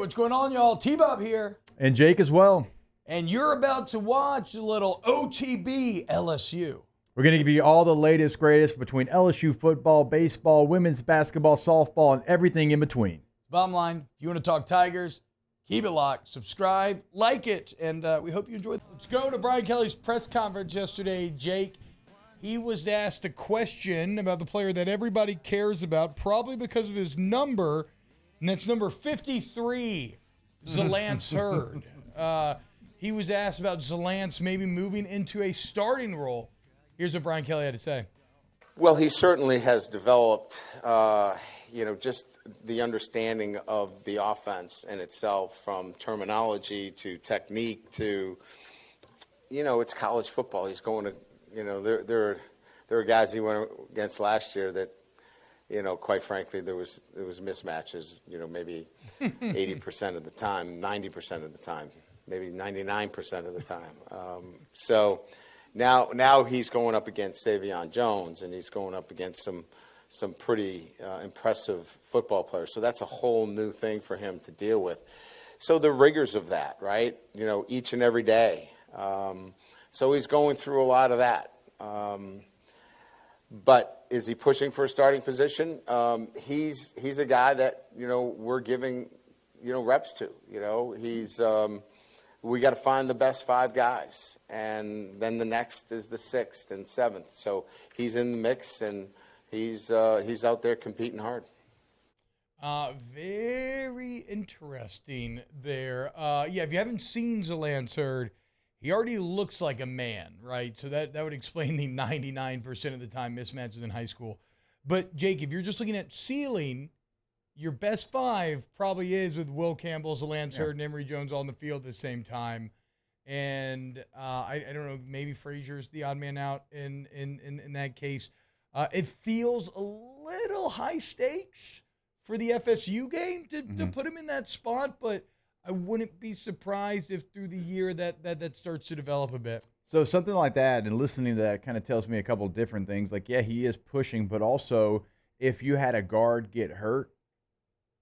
what's going on, y'all? T-Bob here. And Jake as well. And you're about to watch a little OTB LSU. We're going to give you all the latest, greatest between LSU football, baseball, women's basketball, softball, and everything in between. Bottom line, if you want to talk Tigers, keep it locked, subscribe, like it, and we hope you enjoy it. Let's go to Brian Kelly's press conference yesterday, Jake. He was asked a question about the player that everybody cares about, probably because of his number, and that's number 53, Zalance Heard. He was asked about Zalance maybe moving into a starting role. Here's what Brian Kelly had to say. Well, he certainly has developed, just the understanding of the offense in itself, from terminology to technique to, it's college football. He's going to, there are guys he went against last year that, quite frankly, there was mismatches, maybe 80% of the time, 90% of the time, maybe 99% of the time. So now he's going up against Savion Jones, and he's going up against some pretty impressive football players. So that's a whole new thing for him to deal with. So the rigors of that, right? Each and every day. So he's going through a lot of that. But is he pushing for a starting position? He's a guy that, we're giving, reps to. We got to find the best 5 guys. And then the next is the 6th and 7th. So he's in the mix, and he's out there competing hard. Very interesting there. If you haven't seen Zalance Heard, he already looks like a man, right? So that would explain the 99% of the time mismatches in high school. But, Jake, if you're just looking at ceiling, your best 5 probably is with Will Campbell, Zalance Heard, and Emory Jones all on the field at the same time. And I don't know, maybe Frazier's the odd man out in that case. It feels a little high stakes for the FSU game to put him in that spot, but I wouldn't be surprised if through the year that starts to develop a bit. So something like that, and listening to that kind of tells me a couple of different things. Like, yeah, he is pushing, but also if you had a guard get hurt,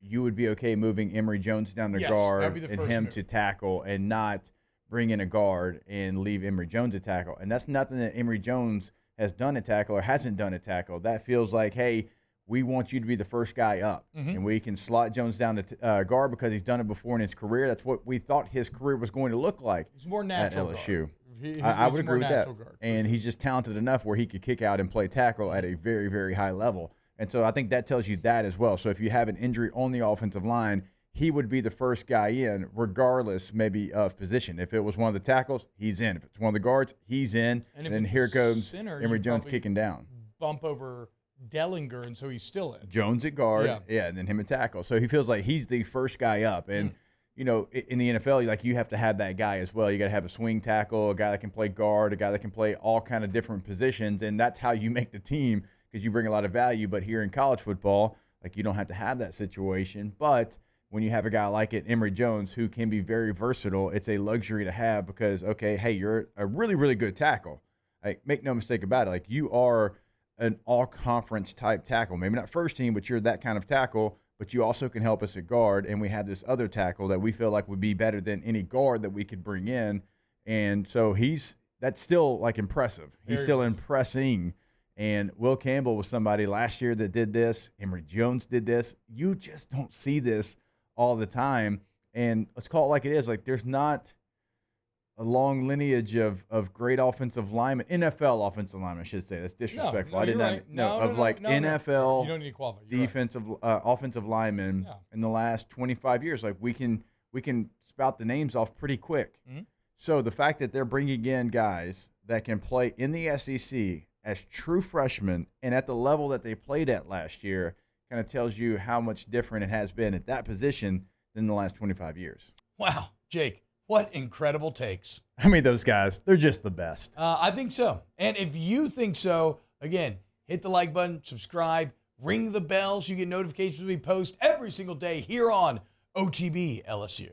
you would be okay moving Emory Jones down to guard and him to tackle, and not bring in a guard and leave Emory Jones to tackle. And that's nothing that Emory Jones has done at tackle or hasn't done at tackle. That feels like, hey, we want you to be the first guy up, and we can slot Jones down to guard because he's done it before in his career. That's what we thought his career was going to look like. He's more natural at LSU. He's I would agree with that. Guard, and he's just talented enough where he could kick out and play tackle at a very, very high level. And so I think that tells you that as well. So if you have an injury on the offensive line, he would be the first guy in, regardless maybe of position. If it was one of the tackles, he's in. If it's one of the guards, he's in. And then here comes Emory Jones kicking down. Bump over Dellinger, and so he's still in. Jones at guard, and then him at tackle. So he feels like he's the first guy up. And, in the NFL, you have to have that guy as well. You got to have a swing tackle, a guy that can play guard, a guy that can play all kind of different positions, and that's how you make the team, because you bring a lot of value. But here in college football, you don't have to have that situation. But when you have a guy like Emory Jones, who can be very versatile, it's a luxury to have because, okay, hey, you're a really, really good tackle. Make no mistake about it. You are an all-conference type tackle. Maybe not first team, but you're that kind of tackle. But you also can help us at guard, and we have this other tackle that we feel like would be better than any guard that we could bring in. And so that's still, impressive. He's still impressing. And Will Campbell was somebody last year that did this. Emory Jones did this. You just don't see this all the time. And let's call it like it is. There's not a long lineage of great offensive linemen, NFL offensive linemen, I should say. That's disrespectful. No, I did not right. NFL You don't need to qualify. defensive offensive linemen in the last 25 years. We can spout the names off pretty quick. So the fact that they're bringing in guys that can play in the SEC as true freshmen and at the level that they played at last year kind of tells you how much different it has been at that position than the last 25 years. Wow, Jake. What incredible takes. I mean, those guys, they're just the best. I think so. And if you think so, again, hit the like button, subscribe, ring the bell so you get notifications when we post every single day here on OTB LSU.